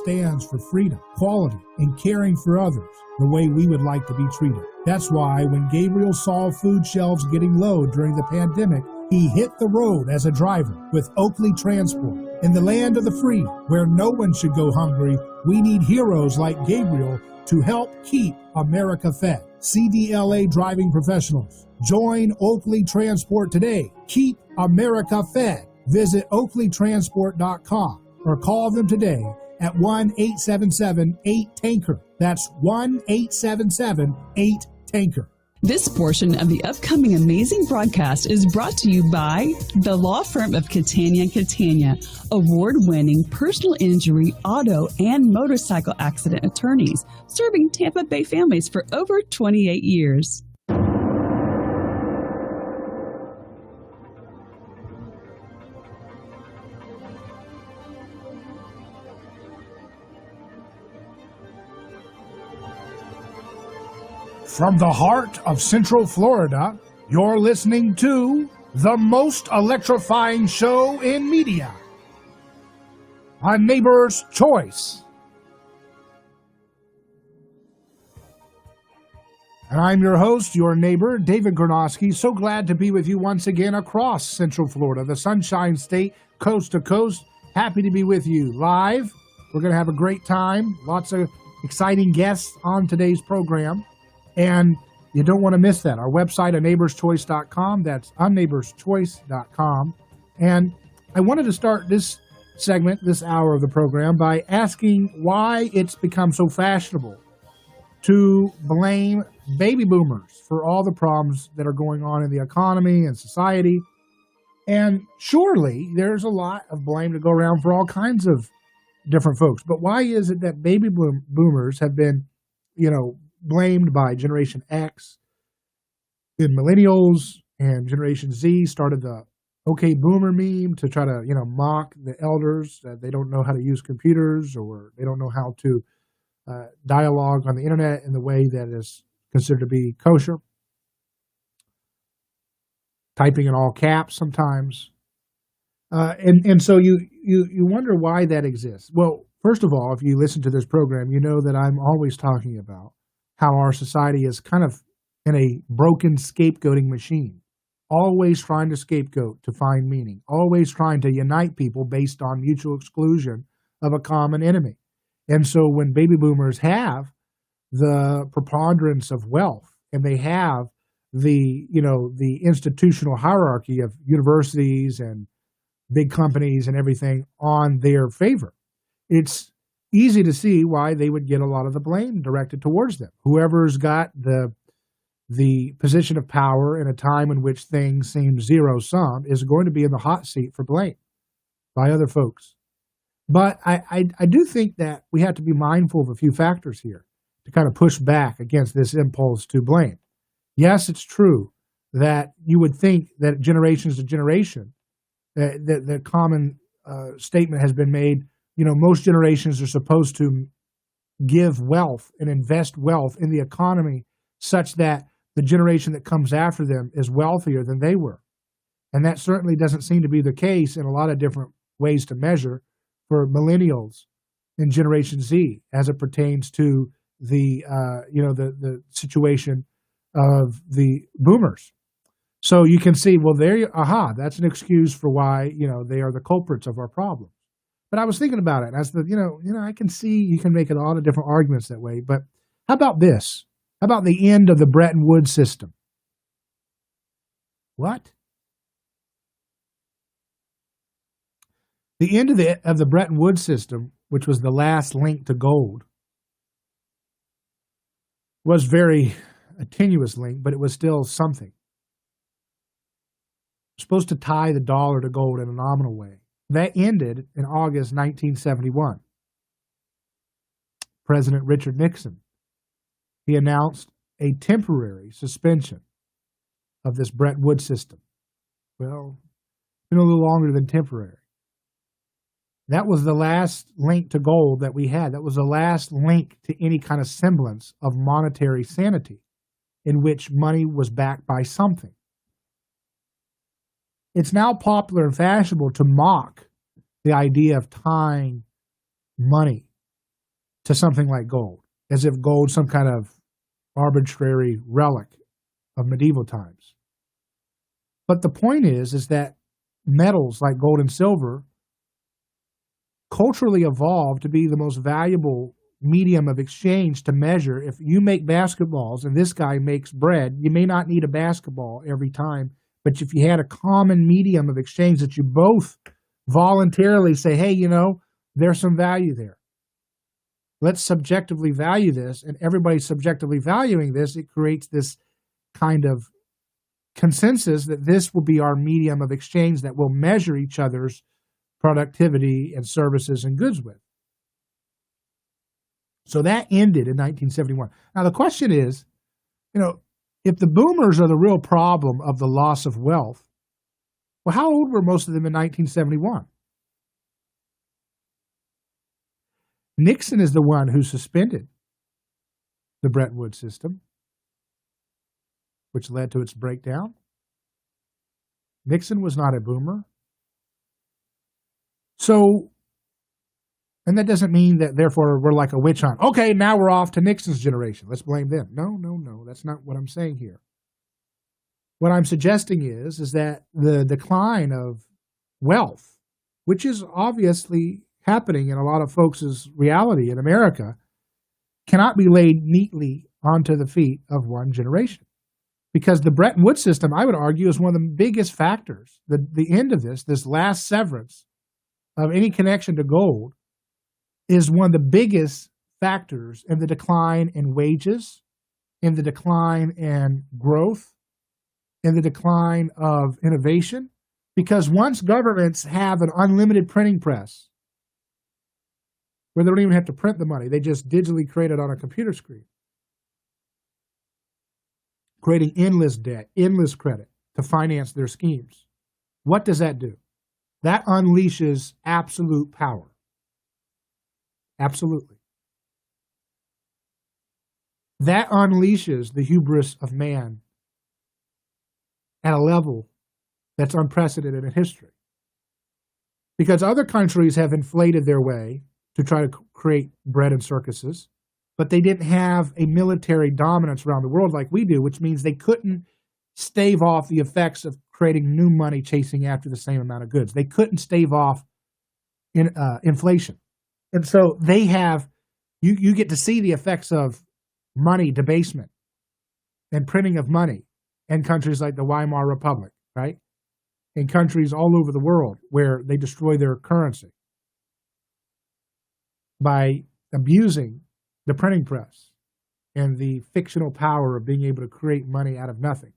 stands for freedom, quality, and caring for others the way we would like to be treated. That's why when Gabriel saw food shelves getting low during the pandemic, he hit the road as a driver with Oakley Transport. In the land of the free, where no one should go hungry, we need heroes like Gabriel to help keep America fed. CDLA driving professionals. Join Oakley Transport today. Keep America fed. Visit oakleytransport.com or call them today at 1-877-8-TANKER. That's 1-877-8-TANKER. This portion of the upcoming amazing broadcast is brought to you by the law firm of Catania & Catania, award-winning personal injury, auto, and motorcycle accident attorneys, serving Tampa Bay families for over 28 years. From the heart of Central Florida, you're listening to the most electrifying show in media, A Neighbor's Choice. And I'm your host, your neighbor, David Gronowski. So glad to be with you once again across Central Florida, the Sunshine State, coast to coast. Happy to be with you live. We're going to have a great time. Lots of exciting guests on today's program. And you don't want to miss that. Our website, aneighborschoice.com. That's aneighborschoice.com. And I wanted to start this segment, this hour of the program, by asking why it's become so fashionable to blame baby boomers for all the problems that are going on in the economy and society. And surely there's a lot of blame to go around for all kinds of different folks. But why is it that baby boomers have been, blamed by Generation X and millennials, and Generation Z started the okay boomer meme to try to, mock the elders that they don't know how to use computers, or they don't know how to dialogue on the internet in the way that is considered to be kosher. Typing in all caps sometimes. And so you wonder why that exists. Well, first of all, if you listen to this program, you know that I'm always talking about how our society is kind of in a broken scapegoating machine, always trying to scapegoat to find meaning, always trying to unite people based on mutual exclusion of a common enemy. And so when baby boomers have the preponderance of wealth, and they have the institutional hierarchy of universities and big companies and everything on their favor, it's easy to see why they would get a lot of the blame directed towards them. Whoever's got the position of power in a time in which things seem zero-sum is going to be in the hot seat for blame by other folks. But I do think that we have to be mindful of a few factors here to kind of push back against this impulse to blame. Yes, it's true that you would think that generations to generation, the common statement has been made, most generations are supposed to give wealth and invest wealth in the economy such that the generation that comes after them is wealthier than they were. And that certainly doesn't seem to be the case in a lot of different ways to measure for millennials and Generation Z as it pertains to the situation of the boomers. So you can see, well, that's an excuse for why, they are the culprits of our problem. But I was thinking about it, and I said, I can see you can make a lot of different arguments that way. But how about this? How about the end of the Bretton Woods system? What? The end of the Bretton Woods system, which was the last link to gold, was very a tenuous link, but it was still something. Supposed to tie the dollar to gold in a nominal way. That ended in August 1971. President Richard Nixon, he announced a temporary suspension of this Bretton Woods system. Well, it's been a little longer than temporary. That was the last link to gold that we had. That was the last link to any kind of semblance of monetary sanity in which money was backed by something. It's now popular and fashionable to mock the idea of tying money to something like gold, as if gold some kind of arbitrary relic of medieval times. But the point is that metals like gold and silver culturally evolved to be the most valuable medium of exchange to measure. If you make basketballs and this guy makes bread, you may not need a basketball every time, but if you had a common medium of exchange that you both voluntarily say, hey, there's some value there. Let's subjectively value this, and everybody's subjectively valuing this, it creates this kind of consensus that this will be our medium of exchange that will measure each other's productivity and services and goods with. So that ended in 1971. Now the question is, if the boomers are the real problem of the loss of wealth, well, how old were most of them in 1971? Nixon is the one who suspended the Bretton Woods system, which led to its breakdown. Nixon was not a boomer. So, and that doesn't mean that therefore we're like a witch hunt. Okay, now we're off to Nixon's generation. Let's blame them. No. That's not what I'm saying here. What I'm suggesting is that the decline of wealth, which is obviously happening in a lot of folks' reality in America, cannot be laid neatly onto the feet of one generation. Because the Bretton Woods system, I would argue, is one of the biggest factors. The end of this last severance of any connection to gold, is one of the biggest factors in the decline in wages, in the decline in growth, in the decline of innovation. Because once governments have an unlimited printing press, where they don't even have to print the money, they just digitally create it on a computer screen, creating endless debt, endless credit to finance their schemes. What does that do? That unleashes absolute power. Absolutely. That unleashes the hubris of man at a level that's unprecedented in history. Because other countries have inflated their way to try to create bread and circuses, but they didn't have a military dominance around the world like we do, which means they couldn't stave off the effects of creating new money chasing after the same amount of goods. They couldn't stave off inflation. And so they have, you get to see the effects of money debasement and printing of money in countries like the Weimar Republic, right? In countries all over the world where they destroy their currency by abusing the printing press and the fictional power of being able to create money out of nothing.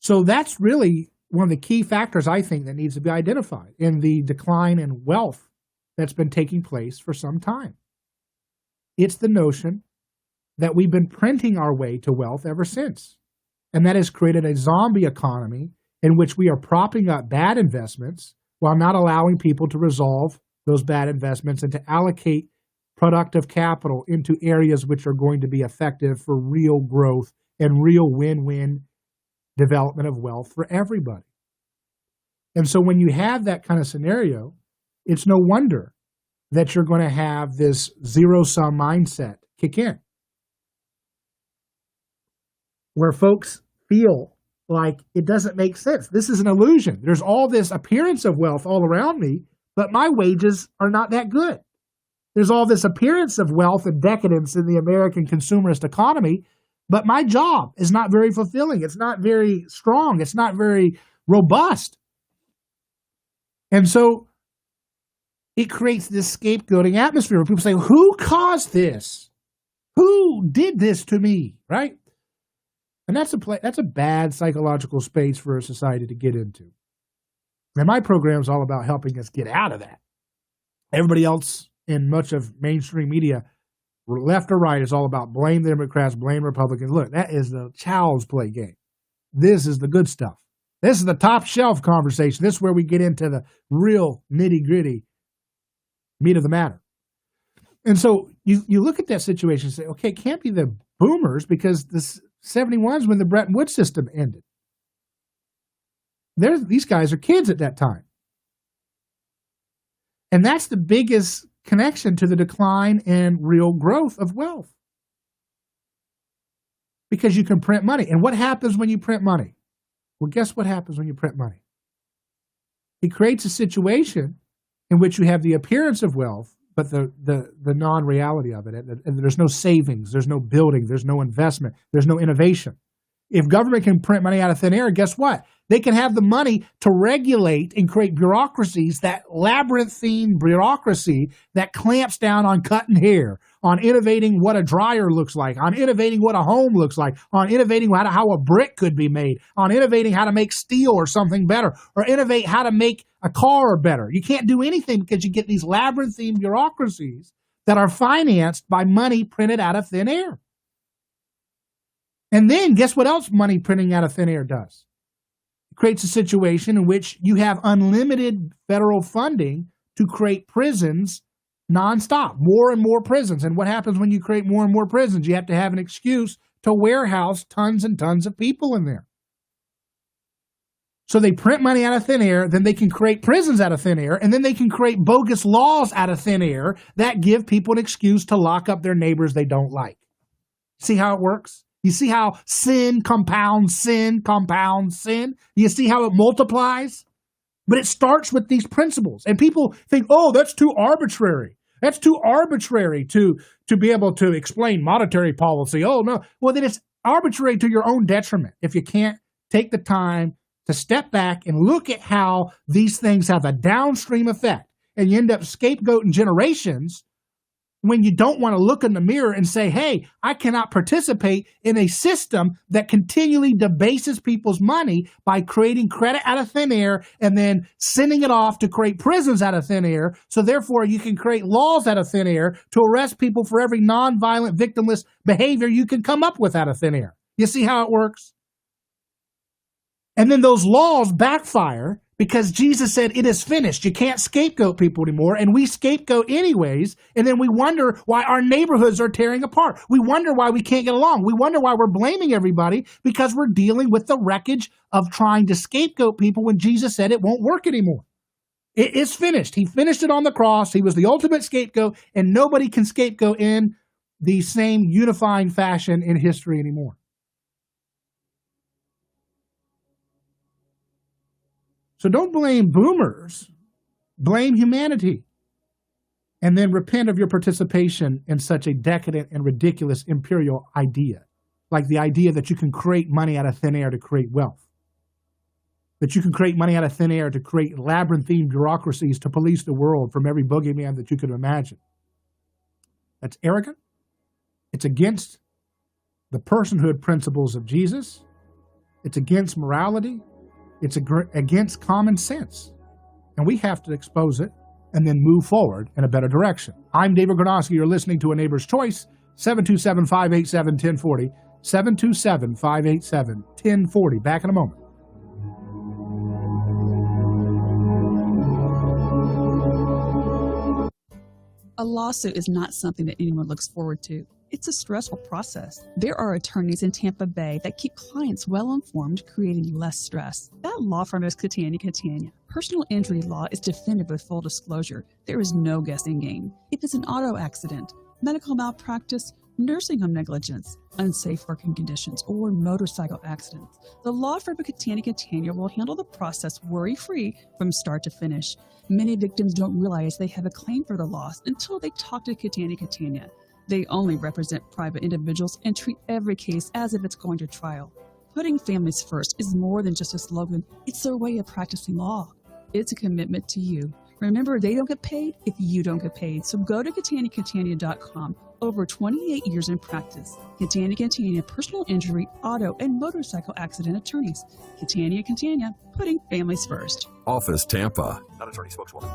So that's really one of the key factors, I think, that needs to be identified in the decline in wealth that's been taking place for some time. It's the notion that we've been printing our way to wealth ever since. And that has created a zombie economy in which we are propping up bad investments while not allowing people to resolve those bad investments and to allocate productive capital into areas which are going to be effective for real growth and real win-win development of wealth for everybody. And so when you have that kind of scenario, it's no wonder that you're going to have this zero-sum mindset kick in, where folks feel like it doesn't make sense. This is an illusion. There's all this appearance of wealth all around me, but my wages are not that good. There's all this appearance of wealth and decadence in the American consumerist economy, but my job is not very fulfilling. It's not very strong. It's not very robust. And so it creates this scapegoating atmosphere where people say, who caused this? Who did this to me, right? And that's a bad psychological space for a society to get into. And my program is all about helping us get out of that. Everybody else in much of mainstream media, left or right, is all about blame the Democrats, blame Republicans. Look, that is the child's play game. This is the good stuff. This is the top shelf conversation. This is where we get into the real nitty-gritty meat of the matter. And so you look at that situation and say, okay, it can't be the boomers because the 71 is when the Bretton Woods system ended. These guys are kids at that time. And that's the biggest connection to the decline in real growth of wealth. Because you can print money. And what happens when you print money? Well, guess what happens when you print money? It creates a situation in which you have the appearance of wealth, but the non-reality of it. And there's no savings, there's no building, there's no investment, there's no innovation. If government can print money out of thin air, guess what? They can have the money to regulate and create bureaucracies, that labyrinthine bureaucracy that clamps down on cutting hair, on innovating what a dryer looks like, on innovating what a home looks like, on innovating how a brick could be made, on innovating how to make steel or something better, or innovate how to make a car better. You can't do anything because you get these labyrinthine bureaucracies that are financed by money printed out of thin air. And then guess what else money printing out of thin air does? It creates a situation in which you have unlimited federal funding to create prisons nonstop, more and more prisons. And what happens when you create more and more prisons? You have to have an excuse to warehouse tons and tons of people in there. So they print money out of thin air, then they can create prisons out of thin air, and then they can create bogus laws out of thin air that give people an excuse to lock up their neighbors they don't like. See how it works? You see how sin compounds sin compounds sin? You see how it multiplies? But it starts with these principles. And people think, oh, that's too arbitrary. That's too arbitrary to be able to explain monetary policy. Oh, no. Well, then it's arbitrary to your own detriment if you can't take the time to step back and look at how these things have a downstream effect. And you end up scapegoating generations when you don't want to look in the mirror and say, hey, I cannot participate in a system that continually debases people's money by creating credit out of thin air and then sending it off to create prisons out of thin air. So therefore, you can create laws out of thin air to arrest people for every nonviolent, victimless behavior you can come up with out of thin air. You see how it works? And then those laws backfire because Jesus said, it is finished. You can't scapegoat people anymore. And we scapegoat anyways. And then we wonder why our neighborhoods are tearing apart. We wonder why we can't get along. We wonder why we're blaming everybody because we're dealing with the wreckage of trying to scapegoat people when Jesus said it won't work anymore. It is finished. He finished it on the cross. He was the ultimate scapegoat, and nobody can scapegoat in the same unifying fashion in history anymore. So don't blame boomers, blame humanity, and then repent of your participation in such a decadent and ridiculous imperial idea, like the idea that you can create money out of thin air to create wealth, that you can create money out of thin air to create labyrinthine bureaucracies to police the world from every boogeyman that you could imagine. That's arrogant. It's against the personhood principles of Jesus. It's against morality. It's against common sense, and we have to expose it and then move forward in a better direction. I'm David Gronowski. You're listening to A Neighbor's Choice, 727-587-1040, 727-587-1040. Back in a moment. A lawsuit is not something that anyone looks forward to. It's a stressful process. There are attorneys in Tampa Bay that keep clients well informed, creating less stress. That law firm is Catania. Personal injury law is defended with full disclosure. There is no guessing game. If it's an auto accident, medical malpractice, nursing home negligence, unsafe working conditions, or motorcycle accidents, the law firm of Catania will handle the process worry-free from start to finish. Many victims don't realize they have a claim for the loss until they talk to Catania. They only represent private individuals and treat every case as if it's going to trial. Putting families first is more than just a slogan. It's their way of practicing law. It's a commitment to you. Remember, they don't get paid if you don't get paid. So go to Catania.com. Over 28 years in practice. Catania, personal injury, auto, and motorcycle accident attorneys. Catania, putting families first. Office Tampa. Not attorney spokeswoman.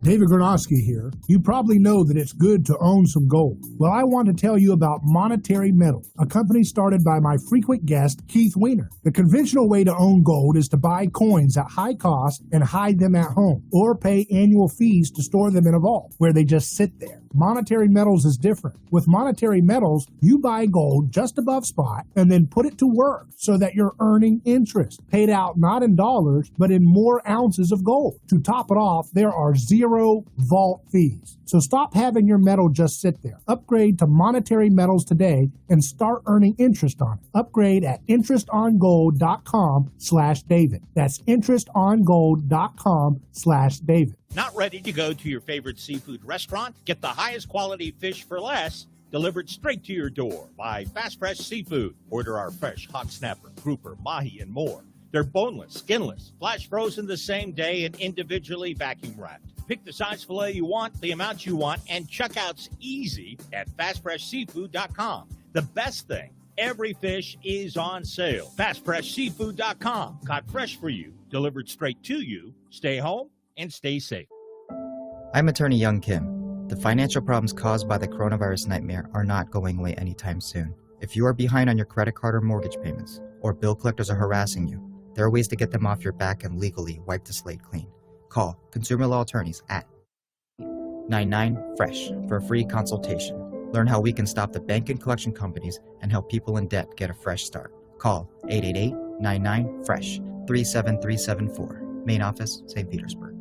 David Gronowski here. You probably know that it's good to own some gold. Well, I want to tell you about Monetary Metals, a company started by my frequent guest, Keith Weiner. The conventional way to own gold is to buy coins at high cost and hide them at home, or pay annual fees to store them in a vault, where they just sit there. Monetary Metals is different. With Monetary Metals, you buy gold just above spot and then put it to work so that you're earning interest, paid out not in dollars, but in more ounces of gold. To top it off, there are 0 vault fees. So stop having your metal just sit there. Upgrade to Monetary Metals today and start earning interest on it. Upgrade at interestongold.com/David. That's interestongold.com/David. Not ready to go to your favorite seafood restaurant? Get the highest quality fish for less delivered straight to your door by Fast Fresh Seafood. Order our fresh hot snapper, grouper, mahi, and more. They're boneless, skinless, flash frozen the same day and individually vacuum wrapped. Pick the size filet you want, the amount you want, and checkout's easy at fastfreshseafood.com. The best thing, every fish is on sale. Fastfreshseafood.com. Caught fresh for you, delivered straight to you. Stay home and stay safe. I'm attorney Young Kim. The financial problems caused by the coronavirus nightmare are not going away anytime soon. If you are behind on your credit card or mortgage payments, or bill collectors are harassing you, there are ways to get them off your back and legally wipe the slate clean. Call Consumer Law Attorneys at 99FRESH for a free consultation. Learn how we can stop the bank and collection companies and help people in debt get a fresh start. Call 888-99-FRESH, 37374. Main office, St. Petersburg.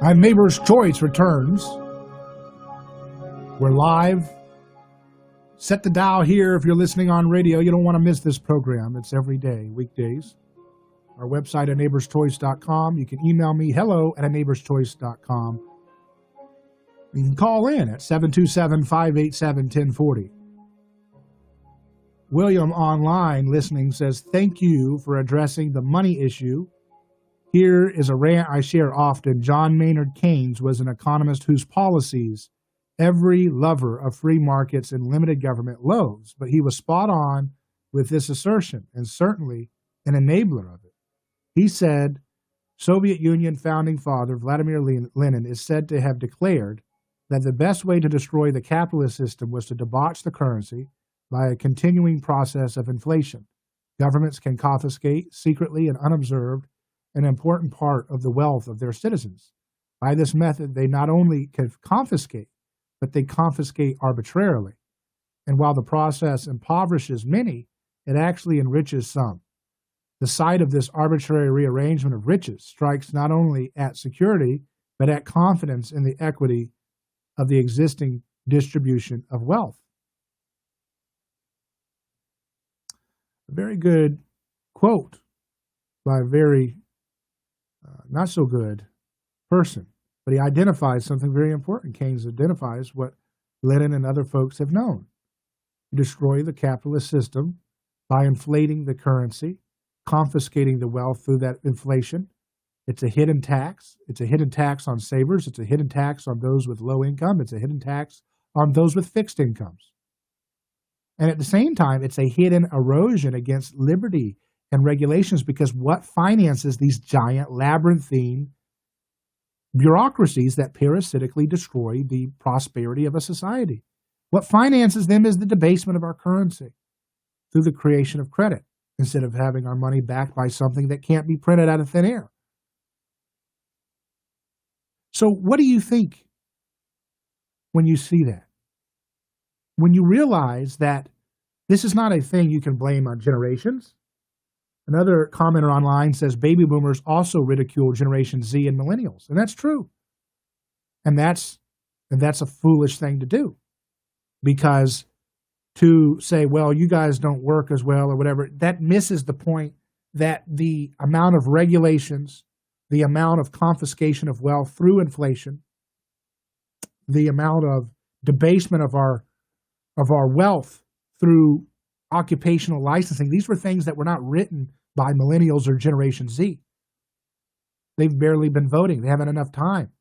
Our Neighbor's Choice returns. We're live. Set the dial here if you're listening on radio. You don't want to miss this program. It's every day, weekdays. Our website at neighborschoice.com. You can email me, hello@neighborschoice.com. You can call in at 727-587-1040. William online listening says, thank you for addressing the money issue. Here is a rant I share often. John Maynard Keynes was an economist whose policies every lover of free markets and limited government loathes, but he was spot on with this assertion and certainly an enabler of it. He said, Soviet Union founding father Vladimir Lenin is said to have declared that the best way to destroy the capitalist system was to debauch the currency by a continuing process of inflation. Governments can confiscate secretly and unobserved an important part of the wealth of their citizens. By this method, they not only can confiscate, but they confiscate arbitrarily. And while the process impoverishes many, it actually enriches some. The sight of this arbitrary rearrangement of riches strikes not only at security, but at confidence in the equity of the existing distribution of wealth. A very good quote by a very not so good person, but he identifies something very important. Keynes identifies what Lenin and other folks have known. You destroy the capitalist system by inflating the currency, confiscating the wealth through that inflation. It's a hidden tax. It's a hidden tax on savers. It's a hidden tax on those with low income. It's a hidden tax on those with fixed incomes. And at the same time, it's a hidden erosion against liberty and regulations, because what finances these giant labyrinthine bureaucracies that parasitically destroy the prosperity of a society? What finances them is the debasement of our currency through the creation of credit, instead of having our money backed by something that can't be printed out of thin air. So what do you think when you see that? When you realize that this is not a thing you can blame on generations. Another commenter online says baby boomers also ridicule Generation Z and millennials. And that's true. And that's a foolish thing to do. Because to say, well, you guys don't work as well or whatever, that misses the point that the amount of regulations, the amount of confiscation of wealth through inflation, the amount of debasement of our wealth through occupational licensing, these were things that were not written by millennials or Generation Z. They've barely been voting. They haven't enough time.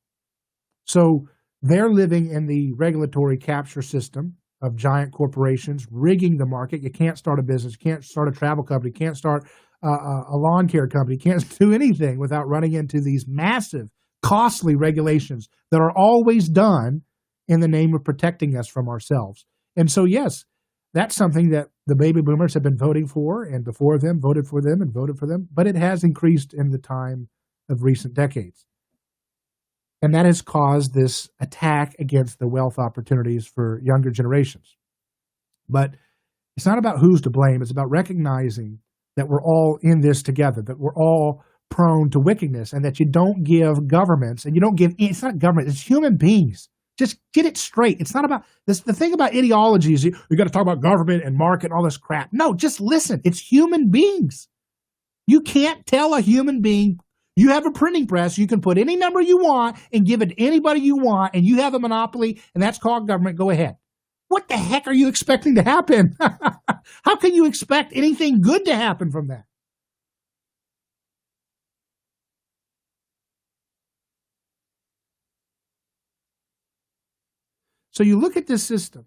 So They're living in the regulatory capture system of giant corporations, rigging the market. You can't start a business, you can't start a travel company, you can't start a lawn care company, you can't do anything without running into these massive, costly regulations that are always done in the name of protecting us from ourselves. And so, yes, that's something that the baby boomers have been voting for, and before them voted for them and voted for them, but it has increased in the time of recent decades. And that has caused this attack against the wealth opportunities for younger generations. But it's not about who's to blame. It's about recognizing that we're all in this together, that we're all prone to wickedness, and that you don't give governments, and you don't give, it's not government, it's human beings. Just get it straight. It's not about this. The thing about ideology is you got to talk about government and market and all this crap. No, just listen. It's human beings. You can't tell a human being, you have a printing press, you can put any number you want and give it to anybody you want, and you have a monopoly, and that's called government. Go ahead. What the heck are you expecting to happen? How can you expect anything good to happen from that? So you look at this system,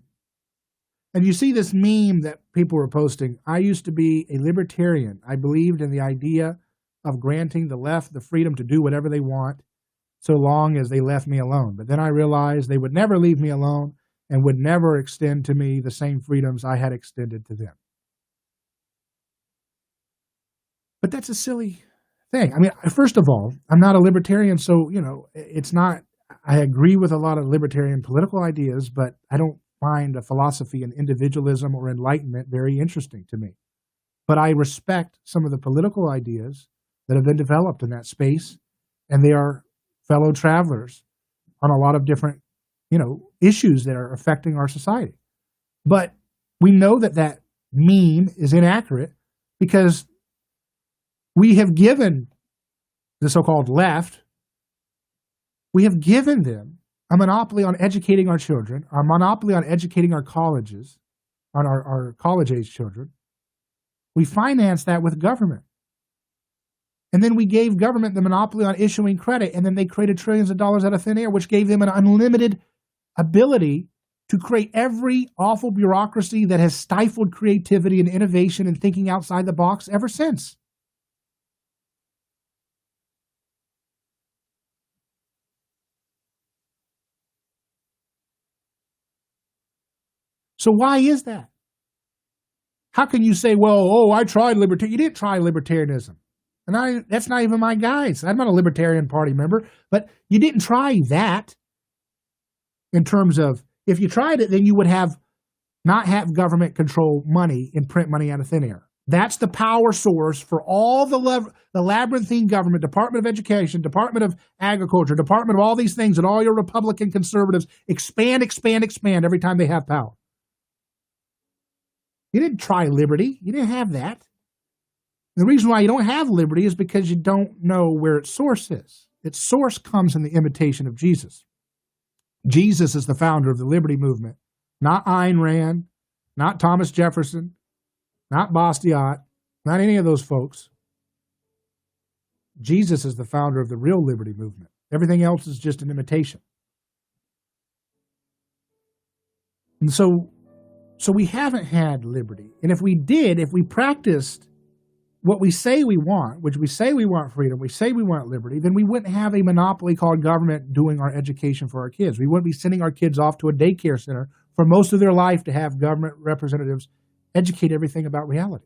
and you see this meme that people were posting. I used to be a libertarian. I believed in the idea of granting the left the freedom to do whatever they want so long as they left me alone. But then I realized they would never leave me alone and would never extend to me the same freedoms I had extended to them. But that's a silly thing. I mean, first of all, I'm not a libertarian, so, it's not, I agree with a lot of libertarian political ideas, but I don't find a philosophy in individualism or enlightenment very interesting to me. But I respect some of the political ideas that have been developed in that space, and they are fellow travelers on a lot of different, issues that are affecting our society. But we know that that meme is inaccurate because we have given the so-called left, we have given them a monopoly on educating our children, a monopoly on educating our colleges, on our college-age children. We finance that with government. And then we gave government the monopoly on issuing credit, and then they created trillions of dollars out of thin air, which gave them an unlimited ability to create every awful bureaucracy that has stifled creativity and innovation and thinking outside the box ever since. So why is that? How can you say, I tried libertarianism? You didn't try libertarianism. And that's not even my guys. I'm not a Libertarian Party member, but you didn't try that in terms of, if you tried it, then you would not have government control money and print money out of thin air. That's the power source for all the labyrinthine government, Department of Education, Department of Agriculture, Department of all these things that all your Republican conservatives expand every time they have power. You didn't try liberty. You didn't have that. The reason why you don't have liberty is because you don't know where its source is. Its source comes in the imitation of Jesus. Jesus is the founder of the liberty movement, not Ayn Rand, not Thomas Jefferson, not Bastiat, not any of those folks. Jesus is the founder of the real liberty movement. Everything else is just an imitation. And so we haven't had liberty. And if we did, if we practiced what we say we want, which we say we want freedom, we say we want liberty, then we wouldn't have a monopoly called government doing our education for our kids. We wouldn't be sending our kids off to a daycare center for most of their life to have government representatives educate everything about reality.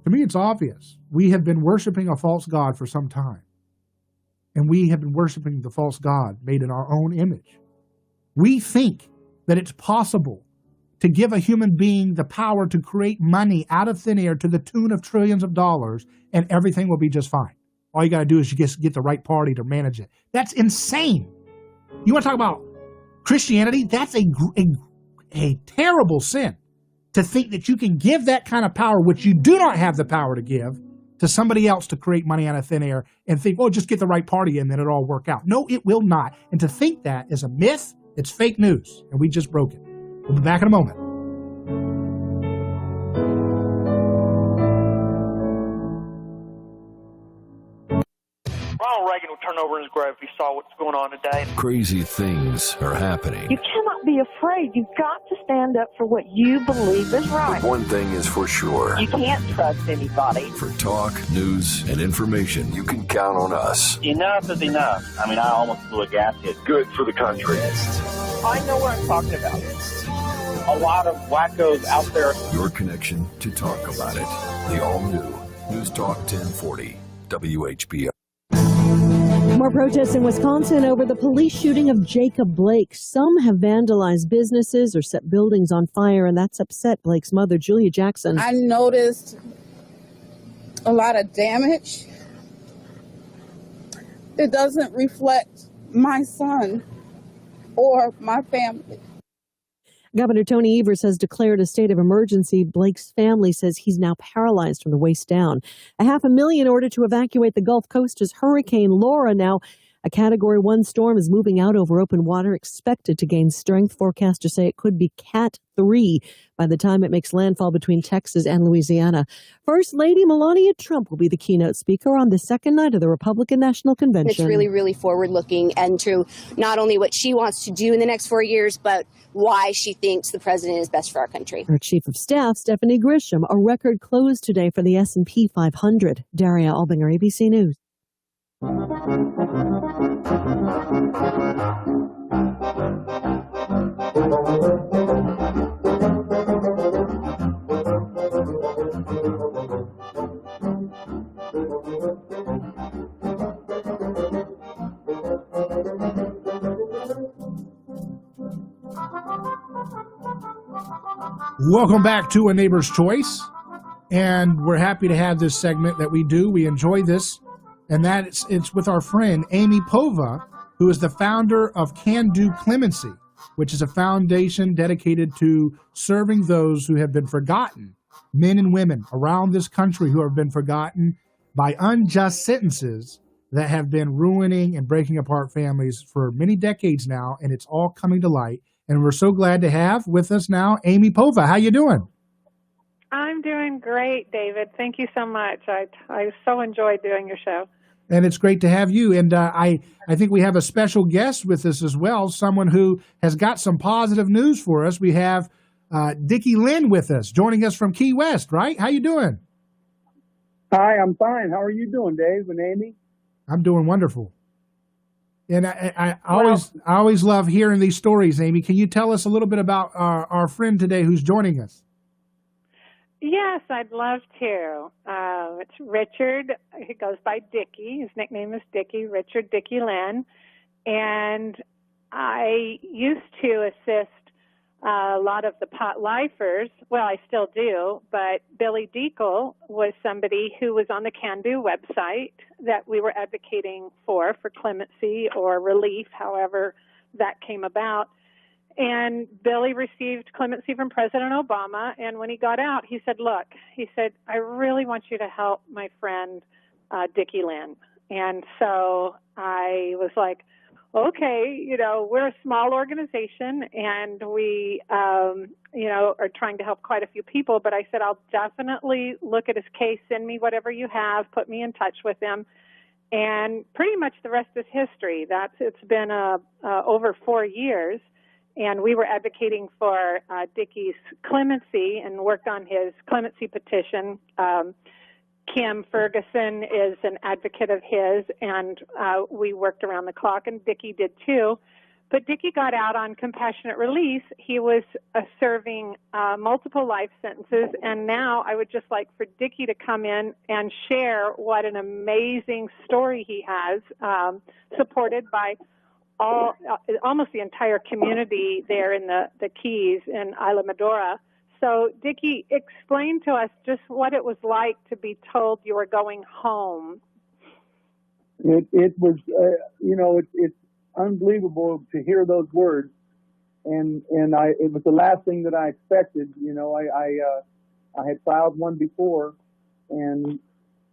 To me, it's obvious. We have been worshiping a false god for some time. And we have been worshiping the false god made in our own image. We think that it's possible to give a human being the power to create money out of thin air to the tune of trillions of dollars, and everything will be just fine. All you got to do is you just get the right party to manage it. That's insane. You want to talk about Christianity? That's a terrible sin, to think that you can give that kind of power, which you do not have the power to give, to somebody else to create money out of thin air and think, just get the right party in, then it'll all work out. No, it will not. And to think that is a myth. It's fake news, and we just broke it. We'll be back in a moment. Ronald Reagan would turn over in his grave if he saw what's going on today. Crazy things are happening. You cannot be afraid. You've got to stand up for what you believe is right. But one thing is for sure. You can't trust anybody. For talk, news, and information, you can count on us. Enough is enough. I mean, I almost blew a gasket. Good for the country. I know what I'm talking about. A lot of wackos out there. Your connection to talk about it. The all-new News Talk 1040, WHBO. More protests in Wisconsin over the police shooting of Jacob Blake. Some have vandalized businesses or set buildings on fire, and that's upset Blake's mother, Julia Jackson. I noticed a lot of damage. It doesn't reflect my son or my family. Governor Tony Evers has declared a state of emergency. Blake's family says he's now paralyzed from the waist down. $500,000 in order to evacuate the Gulf Coast as Hurricane Laura. Now, a Category 1 storm is moving out over open water, expected to gain strength. Forecasters say it could be Cat 3 by the time it makes landfall between Texas and Louisiana. First Lady Melania Trump will be the keynote speaker on the second night of the Republican National Convention. It's really, really forward-looking and to not only what she wants to do in the next 4 years, but why she thinks the president is best for our country. Our Chief of Staff, Stephanie Grisham, a record close today for the S&P 500. Daria Albinger, ABC News. Welcome back to A Neighbor's Choice, and we're happy to have this segment that we do. We enjoy this, and that it's with our friend Amy Povah, who is the founder of Can Do Clemency, which is a foundation dedicated to serving those who have been forgotten, men and women around this country who have been forgotten by unjust sentences that have been ruining and breaking apart families for many decades now, and it's all coming to light. And we're so glad to have with us now Amy Povah. How you doing? I'm doing great, David. Thank you so much. I so enjoyed doing your show. And it's great to have you. And I think we have a special guest with us as well, someone who has got some positive news for us. We have Dickie Lynn with us, joining us from Key West, right? How you doing? Hi, I'm fine. How are you doing, Dave and Amy? I'm doing wonderful. And I always love hearing these stories, Amy. Can you tell us a little bit about our friend today who's joining us? Yes, I'd love to. It's Richard. He goes by Dickie. His nickname is Dickie, Richard Dickie Lynn. And I used to assist a lot of the pot lifers. Well, I still do, but Billy Deacle was somebody who was on the Can Do website that we were advocating for clemency or relief, however that came about. And Billy received clemency from President Obama, and when he got out, he said, look, I really want you to help my friend Dickie Lynn. And so I was like, okay, we're a small organization, and we, are trying to help quite a few people. But I said, I'll definitely look at his case, send me whatever you have, put me in touch with him. And pretty much the rest is history. It's been over 4 years, and we were advocating for Dickie's clemency and worked on his clemency petition. Kim Ferguson is an advocate of his, and we worked around the clock, and Dickie did too. But Dickie got out on compassionate release. He was serving multiple life sentences, and now I would just like for Dickie to come in and share what an amazing story he has, supported by almost the entire community there in the Keys in Isla Medora. So, Dickie, explain to us just what it was like to be told you were going home. It was, it's unbelievable to hear those words, and it was the last thing that I expected. I had filed one before, and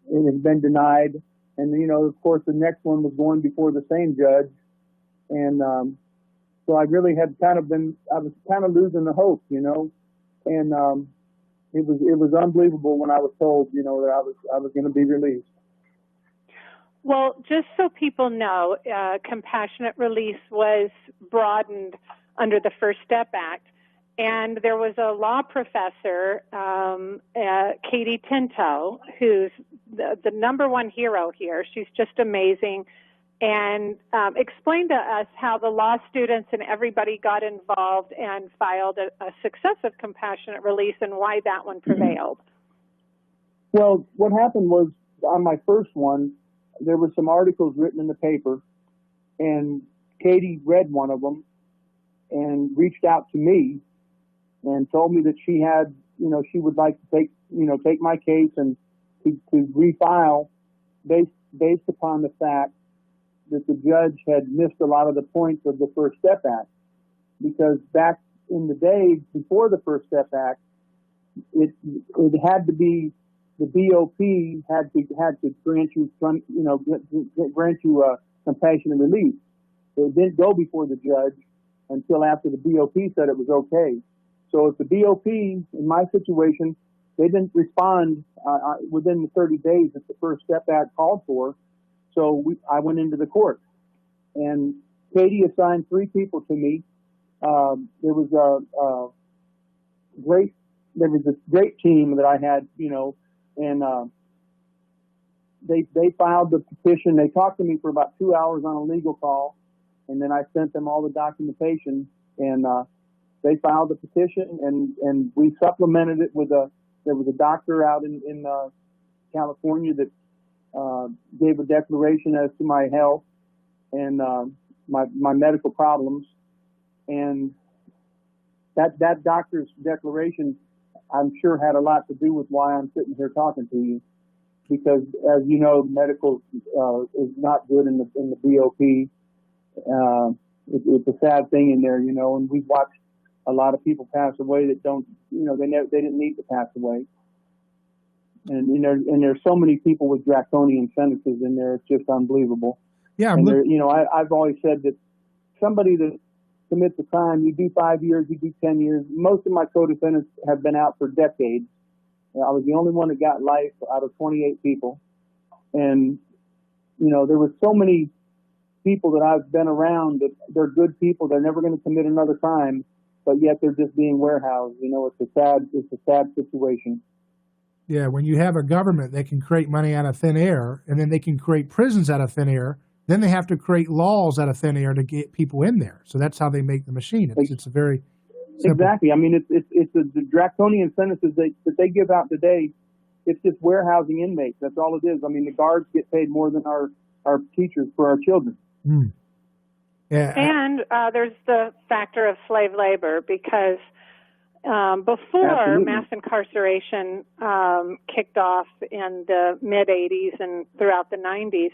it had been denied, and of course the next one was going before the same judge, and so I really had I was kind of losing the hope, and it was unbelievable when I was told, that I was going to be released. Well, just so people know, compassionate release was broadened under the First Step Act. And there was a law professor, Katie Tinto, who's the number one hero here. She's just amazing. And explained to us how the law students and everybody got involved and filed a successive compassionate release and why that one prevailed. Well, what happened was on my first one, there were some articles written in the paper, and Katie read one of them and reached out to me and told me that she had, she would like to take my case and to refile based upon the fact that the judge had missed a lot of the points of the First Step Act. Because back in the day before the First Step Act, it had to be, the BOP had to grant you compassionate release. So it didn't go before the judge until after the BOP said it was okay. So if the BOP, in my situation, they didn't respond within the 30 days that the First Step Act called for, so I went into the court. And Katie assigned 3 people to me. There was a great team that I had, and they filed the petition. They talked to me for about 2 hours on a legal call, and then I sent them all the documentation, and they filed the petition, and we supplemented it with there was a doctor out in California that gave a declaration as to my health and my medical problems, and that doctor's declaration, I'm sure, had a lot to do with why I'm sitting here talking to you, because as you know, medical is not good in the BOP. It's a sad thing in there, and we've watched a lot of people pass away that don't, they didn't need to pass away. And there's so many people with draconian sentences in there. It's just unbelievable. Yeah. And I've always said that somebody that commits a crime, you do 5 years, you do 10 years. Most of my co-defendants have been out for decades. I was the only one that got life out of 28 people. And, there were so many people that I've been around that they're good people. They're never going to commit another crime, but yet they're just being warehoused. It's a sad situation. Yeah, when you have a government that can create money out of thin air, and then they can create prisons out of thin air, then they have to create laws out of thin air to get people in there. So that's how they make the machine. It's a very simple. Exactly. I mean, it's the draconian sentences that they give out today. It's just warehousing inmates. That's all it is. I mean, the guards get paid more than our teachers for our children. Mm. Yeah. And there's the factor of slave labor, because before Absolutely. mass incarceration kicked off in the mid-'80s and throughout the '90s,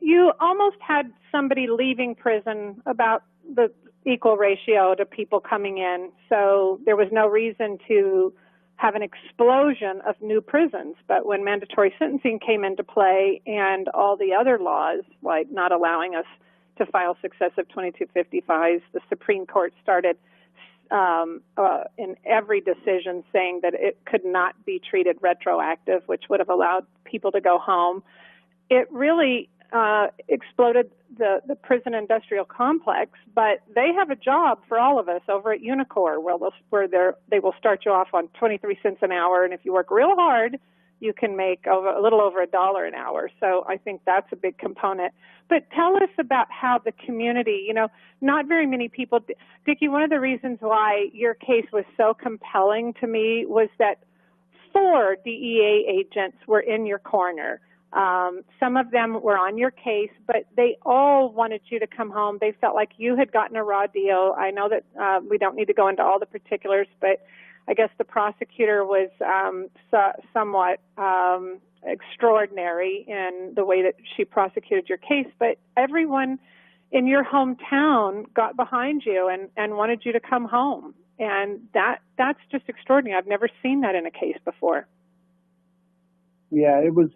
you almost had somebody leaving prison about the equal ratio to people coming in. So there was no reason to have an explosion of new prisons. But when mandatory sentencing came into play and all the other laws, like not allowing us to file successive 2255s, the Supreme Court started in every decision saying that it could not be treated retroactive, which would have allowed people to go home. It really exploded the prison industrial complex, but they have a job for all of us over at Unicor, where they will start you off on 23 cents an hour, and if you work real hard, you can make a little over $1 an hour. So I think that's a big component. But tell us about how the community, not very many people. Dickie, one of the reasons why your case was so compelling to me was that 4 DEA agents were in your corner. Some of them were on your case, but they all wanted you to come home. They felt like you had gotten a raw deal. I know that we don't need to go into all the particulars, but I guess the prosecutor was somewhat extraordinary in the way that she prosecuted your case. But everyone in your hometown got behind you and wanted you to come home. And that's just extraordinary. I've never seen that in a case before. Yeah, it was.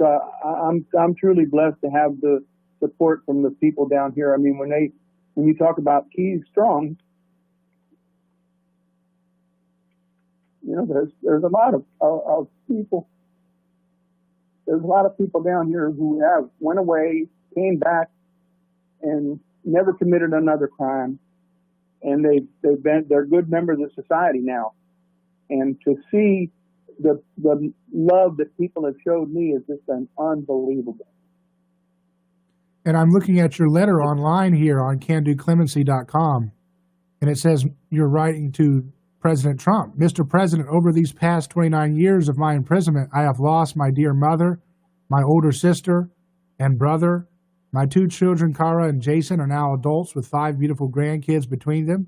I'm truly blessed to have the support from the people down here. I mean, when you talk about Keys Strong, there's a lot of people. There's a lot of people down here who went away came back and never committed another crime, and they're good members of society now. And to see the love that people have showed me is just unbelievable. And I'm looking at your letter online here on candoclemency.com, and it says you're writing to President Trump. Mr. President, over these past 29 years of my imprisonment, I have lost my dear mother, my older sister and brother. My 2 children, Cara and Jason, are now adults with 5 beautiful grandkids between them.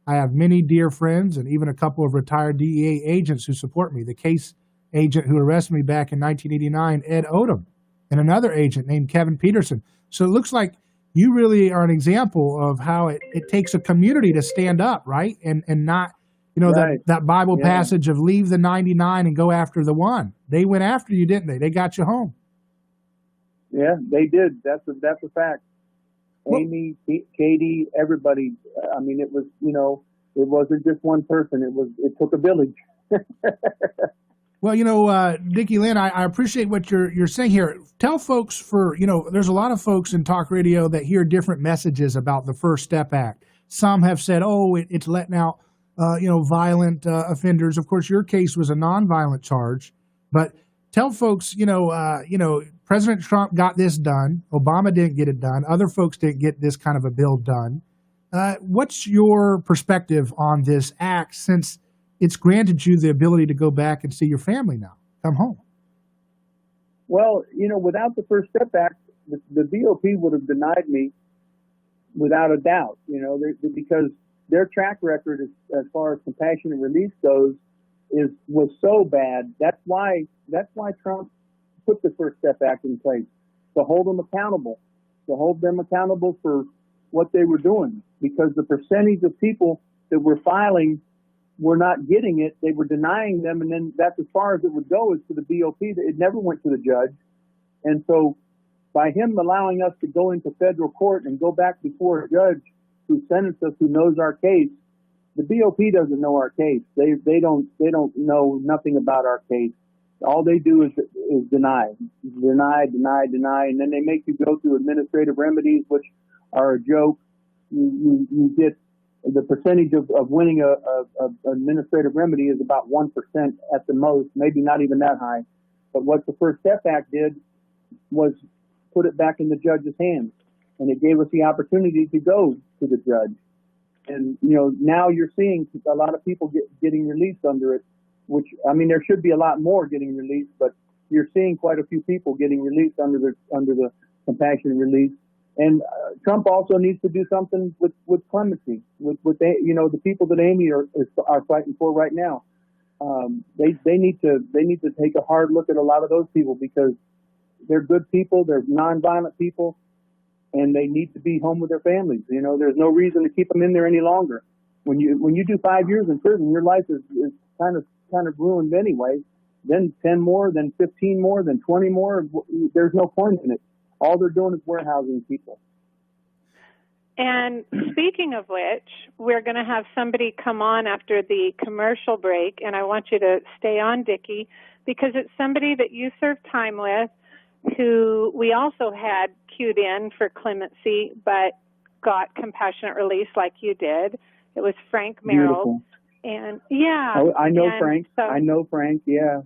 I have many dear friends and even a couple of retired DEA agents who support me. The case agent who arrested me back in 1989, Ed Odom, and another agent named Kevin Peterson. So it looks like you really are an example of how it takes a community to stand up, right? And not, right. that Bible passage of leave the 99 and go after the one. They went after you, didn't they? They got you home. Yeah, they did. That's a fact. Amy, Katie, everybody. I mean, it was, it wasn't just one person. It took a village. Well, Dickie, Lynn, I appreciate what you're saying here. Tell folks there's a lot of folks in talk radio that hear different messages about the First Step Act. Some have said, it's letting out, violent offenders. Of course, your case was a nonviolent charge, but tell folks, President Trump got this done. Obama didn't get it done. Other folks didn't get this kind of a bill done. What's your perspective on this act since it's granted you the ability to go back and see your family now, come home? Well, without the First Step Act, the BOP would have denied me without a doubt, because their track record as far as compassionate release goes was so bad. That's why Trump put the First Step Act in place, to hold them accountable for what they were doing, because the percentage of people that were filing were not getting it. They were denying them, and then that's as far as it would go, is to the BOP. It never went to the judge. And so by him allowing us to go into federal court and go back before a judge who sentenced us, who knows our case, the BOP doesn't know our case. They don't know nothing about our case. All they do is deny, and then they make you go through administrative remedies, which are a joke. You get the percentage of winning a administrative remedy is about 1% at the most, maybe not even that high. But what the First Step Act did was put it back in the judge's hands, and it gave us the opportunity to go to the judge. And now you're seeing a lot of people getting released under it, which, I mean, there should be a lot more getting released, but you're seeing quite a few people getting released under the compassionate release. And Trump also needs to do something with clemency, with the people that Amy are fighting for right now. They need to take a hard look at a lot of those people, because they're good people, they're nonviolent people, and they need to be home with their families. There's no reason to keep them in there any longer. When you do 5 years in prison, your life is kind of ruined anyway. Then 10 more, then 15 more, then 20 more. There's no point in it. All they're doing is warehousing people. And speaking of which, we're going to have somebody come on after the commercial break, and I want you to stay on, Dickie, because it's somebody that you served time with, who we also had queued in for clemency, but got compassionate release like you did. It was Frank Merold. Beautiful. And yeah. I know Frank. I know Frank, yeah.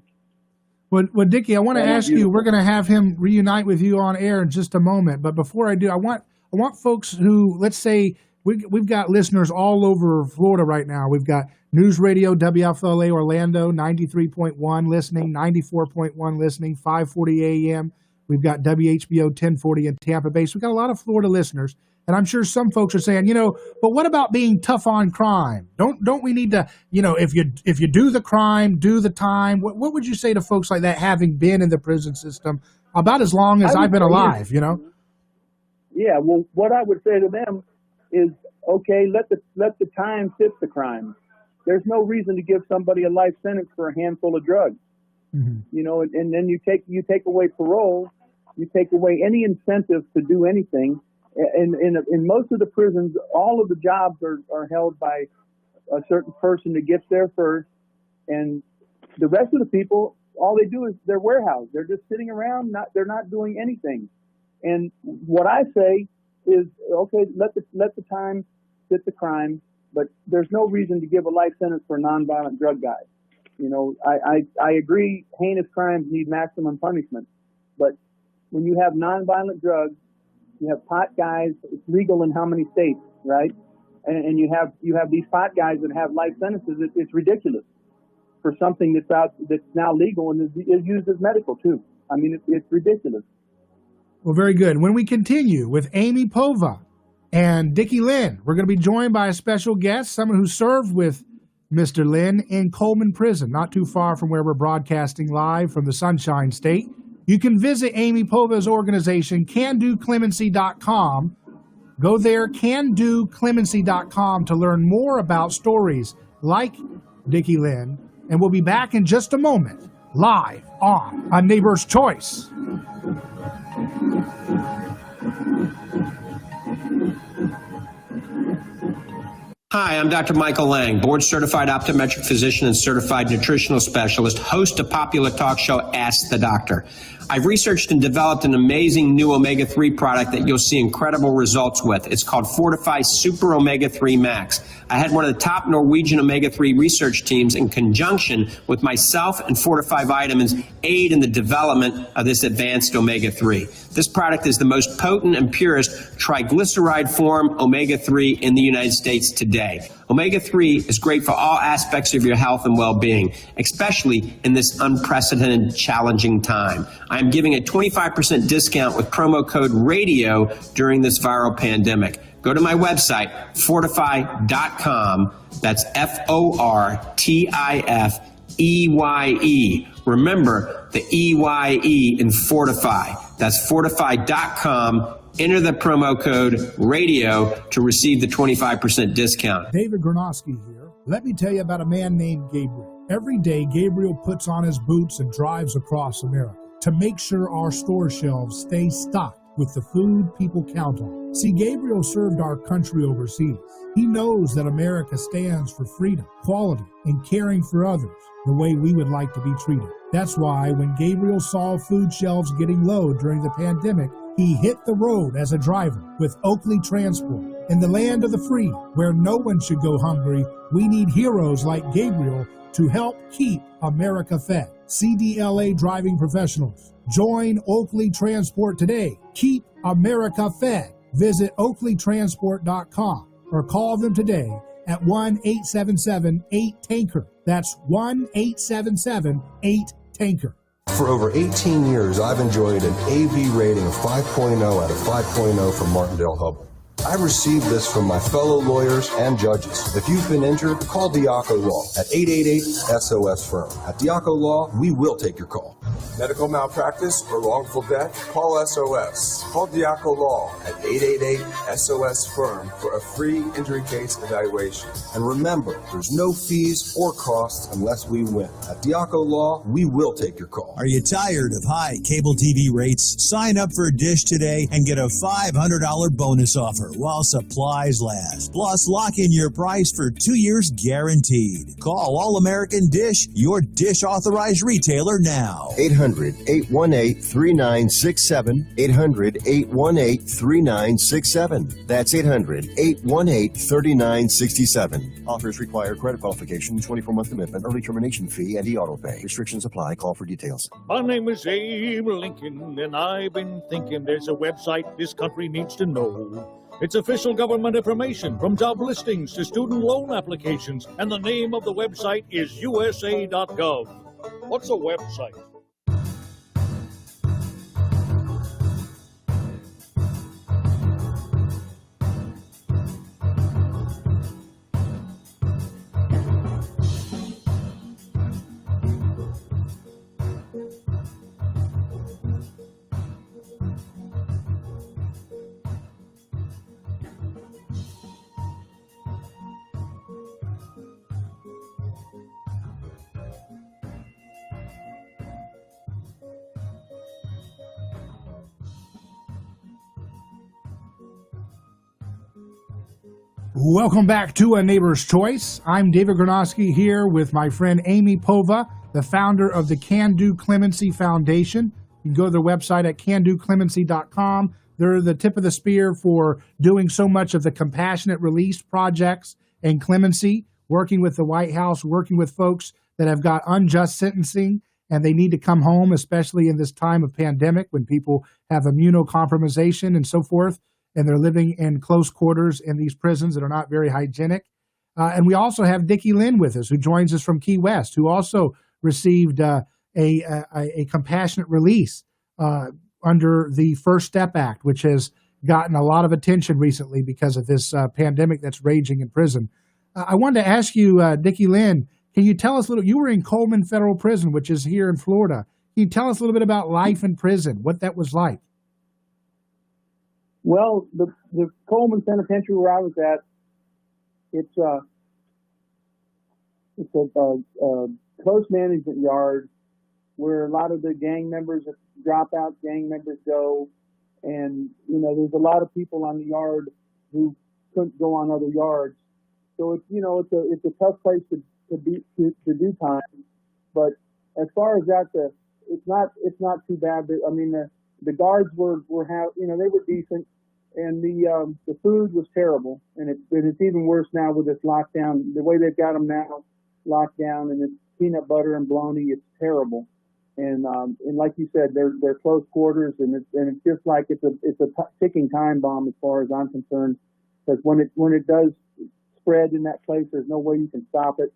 Well, Dickie, I want to ask you, we're going to have him reunite with you on air in just a moment. But before I do, I want folks who, let's say, we've got listeners all over Florida right now. We've got News Radio, WFLA Orlando, 93.1 listening, 94.1 listening, 540 AM. We've got WHBO 1040 in Tampa Bay. So we've got a lot of Florida listeners. And I'm sure some folks are saying, but what about being tough on crime? Don't we need to, if you do the crime, do the time? What would you say to folks like that, having been in the prison system about as long as I've been alive, Yeah, well, what I would say to them is, okay, let the time fit the crime. There's no reason to give somebody a life sentence for a handful of drugs. Mm-hmm. And then you take away parole, you take away any incentive to do anything. In most of the prisons, all of the jobs are held by a certain person that gets there first, and the rest of the people, all they do is they're warehoused. They're just sitting around. They're not doing anything. And what I say is, okay, let the time fit the crime, but there's no reason to give a life sentence for a nonviolent drug guy. You know, I agree heinous crimes need maximum punishment, but when you have nonviolent drugs, you have pot guys, it's legal in how many states, right? And you have these pot guys that have life sentences. It's ridiculous for something that's now legal and is used as medical too. I mean, it's ridiculous. Well, very good. When we continue with Amy Povah and Dickie Lynn, we're going to be joined by a special guest, someone who served with Mr. Lynn in Coleman Prison, not too far from where we're broadcasting live from the Sunshine State. You can visit Amy Povah's organization, CanDoClemency.com. Go there, CanDoClemency.com, to learn more about stories like Dickie Lynn. And we'll be back in just a moment, live on A Neighbor's Choice. Hi, I'm Dr. Michael Lang, board-certified optometric physician and certified nutritional specialist, host of popular talk show Ask the Doctor. I've researched and developed an amazing new omega-3 product that you'll see incredible results with. It's called Fortify Super Omega-3 Max. I had one of the top Norwegian omega-3 research teams in conjunction with myself and Fortify Vitamins aid in the development of this advanced omega-3. This product is the most potent and purest triglyceride form omega-3 in the United States today. Omega-3 is great for all aspects of your health and well-being, especially in this unprecedented, challenging time. I am giving a 25% discount with promo code RADIO during this viral pandemic. Go to my website, fortify.com. That's FORTIFEYE. Remember the EYE in Fortify. That's fortify.com. Enter the promo code RADIO to receive the 25% discount. David Gronowski here. Let me tell you about a man named Gabriel. Every day, Gabriel puts on his boots and drives across America to make sure our store shelves stay stocked with the food people count on. See, Gabriel served our country overseas. He knows that America stands for freedom, quality, and caring for others the way we would like to be treated. That's why when Gabriel saw food shelves getting low during the pandemic, he hit the road as a driver with Oakley Transport. In the land of the free, where no one should go hungry, we need heroes like Gabriel to help keep America fed. CDLA driving professionals. Join Oakley Transport today. Keep America fed. Visit oakleytransport.com or call them today at 1-877-8-TANKER. That's 1-877-8-TANKER. For over 18 years, I've enjoyed an AV rating of 5.0 out of 5.0 from Martindale Hubbell. I received this from my fellow lawyers and judges. If you've been injured, call Diaco Law at 888-SOS-FIRM. At Diaco Law, we will take your call. Medical malpractice or wrongful death? Call SOS. Call Diaco Law at 888-SOS-FIRM for a free injury case evaluation. And remember, there's no fees or costs unless we win. At Diaco Law, we will take your call. Are you tired of high cable TV rates? Sign up for Dish today and get a $500 bonus offer while supplies last. Plus, lock in your price for 2 years guaranteed. Call All American Dish, your Dish authorized retailer now. 800-818-3967. 800-818-3967. That's 800-818-3967. Offers require credit qualification, 24-month commitment, early termination fee, and e-auto pay. Restrictions apply. Call for details. My name is Abe Lincoln, and I've been thinking there's a website this country needs to know. It's official government information, from job listings to student loan applications, and the name of the website is USA.gov. What's a website? Welcome back to A Neighbor's Choice. I'm David Gronowski here with my friend Amy Povah, the founder of the Can Do Clemency Foundation. You can go to their website at candoclemency.com. They're the tip of the spear for doing so much of the compassionate release projects and clemency, working with the White House, working with folks that have got unjust sentencing and they need to come home, especially in this time of pandemic when people have immunocompromisation and so forth, and they're living in close quarters in these prisons that are not very hygienic. And we also have Dickie Lynn with us, who joins us from Key West, who also received a compassionate release under the First Step Act, which has gotten a lot of attention recently because of this pandemic that's raging in prison. I wanted to ask you, Dickie Lynn, can you tell us a little, you were in Coleman Federal Prison, which is here in Florida. Can you tell us a little bit about life in prison, what that was like? Well, the Coleman Penitentiary where I was at, it's a close management yard where a lot of the gang members, dropout gang members go. And, you know, there's a lot of people on the yard who couldn't go on other yards. So it's, you know, it's a tough place to do time. But as far as that, it's not too bad. I mean, the guards were they were decent, and the food was terrible. And it's even worse now with this lockdown. The way they've got them now locked down, and it's peanut butter and bologna. It's terrible. And like you said, they're close quarters, and it's just like it's a ticking time bomb as far as I'm concerned. Because when it does spread in that place, there's no way you can stop it.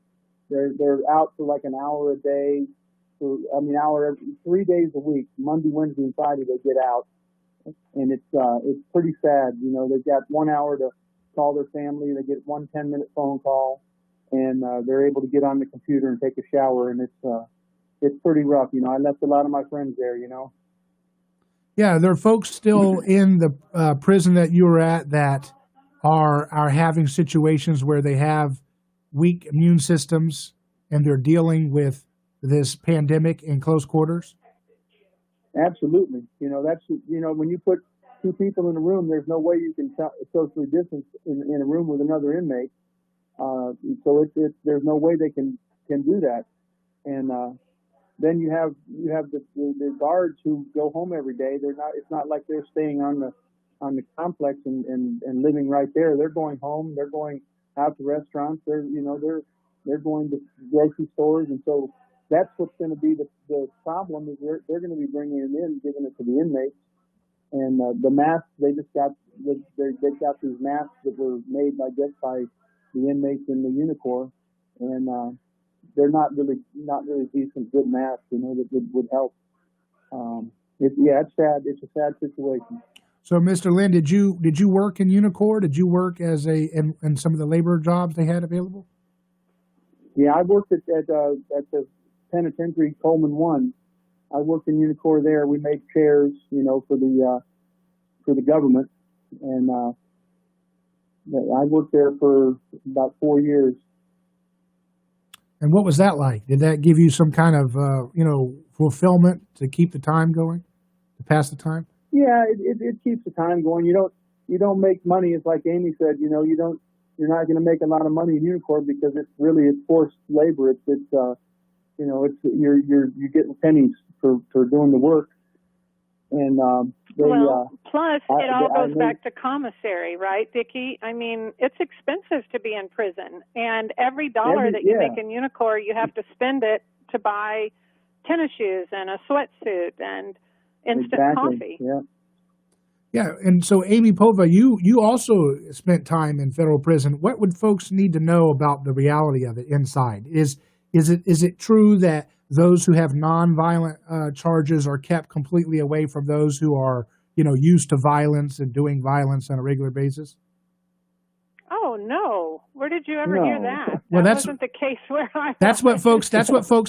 They're out for like an hour a day, 3 days a week. Monday, Wednesday, and Friday they get out, and it's pretty sad. You know, they've got 1 hour to call their family. They get 1 10-minute phone call, and they're able to get on the computer and take a shower, and it's pretty rough. You know, I left a lot of my friends there, you know. Yeah, there are folks still in the prison that you were at that are having situations where they have weak immune systems and they're dealing with this pandemic in close quarters? Absolutely. You know, when you put two people in a room, there's no way you can socially distance in a room with another inmate. So there's no way they can do that. And then you have the guards who go home every day. It's not like they're staying on the complex and living right there. They're going home. They're going out to restaurants. They're going to grocery stores, and so that's what's going to be the problem. Is they're going to be bringing it in, giving it to the inmates, and the masks they got these masks that were made, I guess, by the inmates in the Unicor, and they're not really decent, good masks, you know, that would help. It's sad. It's a sad situation. So, Mr. Lynn, did you work in Unicor? Did you work as in some of the labor jobs they had available? Yeah, I worked at the penitentiary Coleman 1. I worked in Unicor there. We made chairs, you know, for the government, and I worked there for about 4 years. And what was that like? Did that give you some kind of fulfillment to keep the time going, to pass the time? Yeah, it keeps the time going. You don't make money. It's like Amy said. You know, you're not going to make a lot of money in Unicor because it's forced labor. You're getting pennies for doing the work. And plus it all goes back to commissary, right, Dickie? I mean, it's expensive to be in prison, and every dollar that you make in Unicor, you have to spend it to buy tennis shoes and a sweatsuit and instant coffee. Yeah, and so Amy Povah, you also spent time in federal prison. What would folks need to know about the reality of it inside? Is it true that those who have nonviolent charges are kept completely away from those who are, used to violence and doing violence on a regular basis? Oh no! Where did you ever hear that? Well, that wasn't the case where I. That's what folks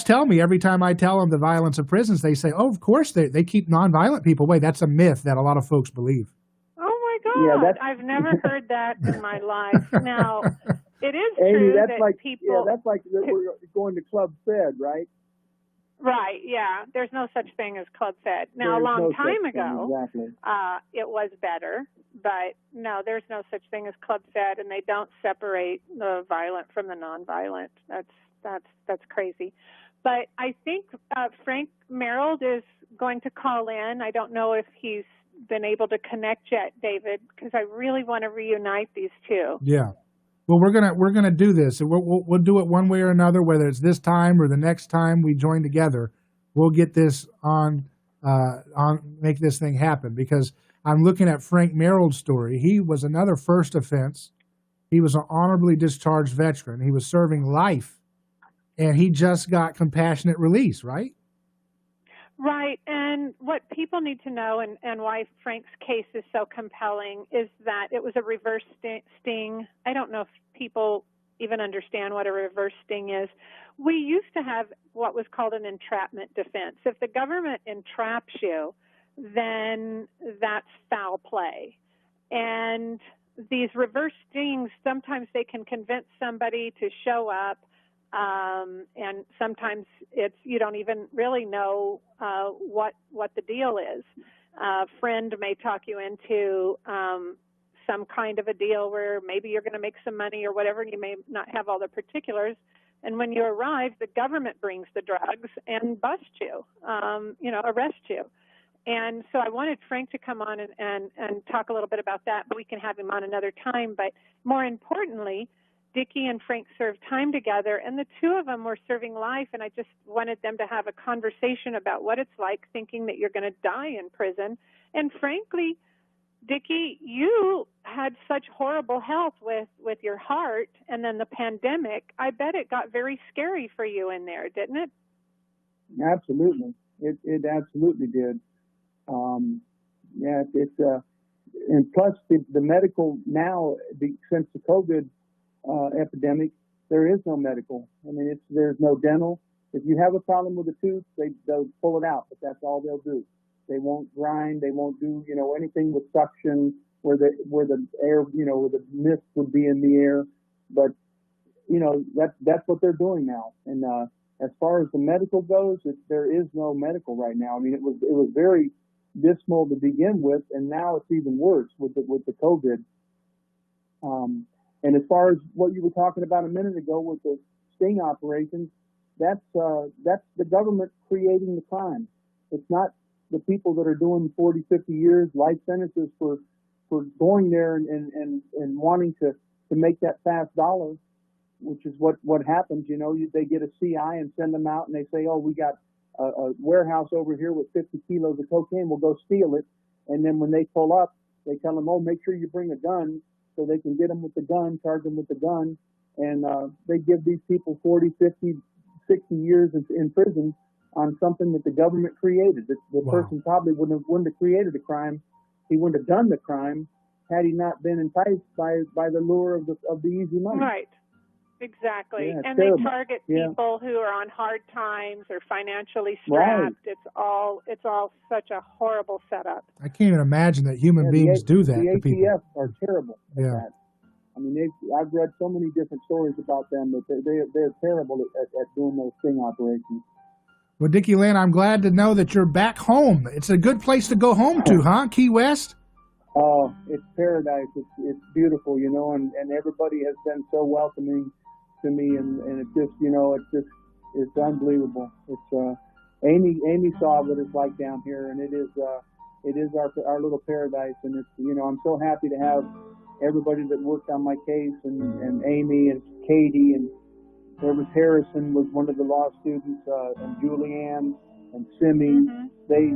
tell me every time I tell them the violence of prisons. They say, "Oh, of course they keep nonviolent people away." That's a myth that a lot of folks believe. Oh my God! Yeah, I've never heard that in my life. Now, it is Amy, true that's that like, people. Yeah, that's like we're going to Club Fed, right? Right, yeah. There's no such thing as Club Fed. Now, a long time ago, it was better, but no, there's no such thing as Club Fed, and they don't separate the violent from the nonviolent. That's crazy. But I think Frank Merold is going to call in. I don't know if he's been able to connect yet, David, because I really want to reunite these two. Yeah. Well, we're gonna do this. We'll do it one way or another, whether it's this time or the next time we join together. We'll get this on make this thing happen, because I'm looking at Frank Merold's story. He was another first offense. He was an honorably discharged veteran. He was serving life, and he just got compassionate release, right? Right, and what people need to know, and why Frank's case is so compelling, is that it was a reverse sting. I don't know if people even understand what a reverse sting is. We used to have what was called an entrapment defense. If the government entraps you, then that's foul play. And these reverse stings, sometimes they can convince somebody to show up, and sometimes it's you don't even really know what the deal is. A friend may talk you into some kind of a deal where maybe you're going to make some money or whatever, and you may not have all the particulars. And when you arrive, the government brings the drugs and bust you, arrest you. And so I wanted Frank to come on and talk a little bit about that, but we can have him on another time. But more importantly, Dickie and Frank served time together, and the two of them were serving life, and I just wanted them to have a conversation about what it's like thinking that you're going to die in prison. And frankly, Dickie, you had such horrible health with your heart, and then the pandemic. I bet it got very scary for you in there, didn't it? Absolutely. It absolutely did. And plus the medical now, since the COVID epidemic, there is no medical. I mean, there's no dental. If you have a problem with a tooth, they'll pull it out, but that's all they'll do. They won't grind. They won't do, anything with suction where the air, where the mist would be in the air. But, that's what they're doing now. And, as far as the medical goes, there is no medical right now. I mean, it was very dismal to begin with, and now it's even worse with the COVID. And as far as what you were talking about a minute ago with the sting operations, that's the government creating the crime. It's not the people that are doing 40, 50 years life sentences for going there and wanting to make that fast dollar, which is what happens. They get a CI and send them out, and they say, oh, we got a warehouse over here with 50 kilos of cocaine. We'll go steal it. And then when they pull up, they tell them, oh, make sure you bring a gun, so they can get them with the gun, charge them with the gun. And they give these people 40, 50, 60 years in prison on something that the government created. The person probably wouldn't have created the crime. He wouldn't have done the crime had he not been enticed by the lure of the easy money. Right. Exactly. Yeah, and terrible. They target people who are on hard times or financially strapped. Right. It's all such a horrible setup. I can't even imagine that human beings do that the to people. ATF are terrible at that. I mean, I've read so many different stories about them, but they're terrible at doing those sting operations. Well, Dickie Lynn, I'm glad to know that you're back home. It's a good place to go home to, huh? Key West? Oh, it's paradise. It's beautiful, and everybody has been so welcoming to me, and it's just, it's unbelievable. It's Amy saw what it's like down here, and it is our little paradise, and it's, I'm so happy to have everybody that worked on my case, and Amy and Katie, and there was Harrison was one of the law students, and Julianne and Simi. Mm-hmm. They,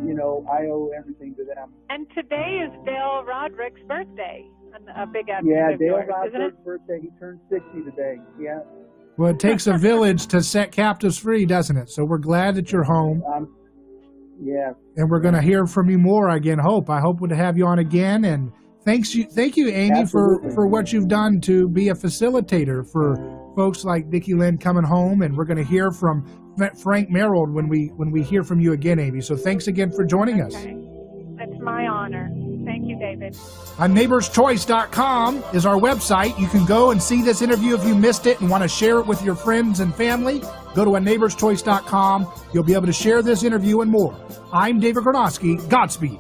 I owe everything to them. And today is Dale Roderick's birthday. A big advocate of yours, Dale Roderick's birthday. He turned 60 today. Yeah. Well, it takes a village to set captives free, doesn't it? So we're glad that you're home. Yeah. And we're going to hear from you more again. I hope to have you on again. And thank you, Amy, for what you've done to be a facilitator for folks like Dickie Lynn coming home. And we're going to hear from Frank Merold when we hear from you again, Amy. So thanks again for joining us. It's my honor. Thank you, David. NeighborsChoice.com is our website. You can go and see this interview if you missed it and want to share it with your friends and family. Go to NeighborsChoice.com. You'll be able to share this interview and more. I'm David Gronowski. Godspeed.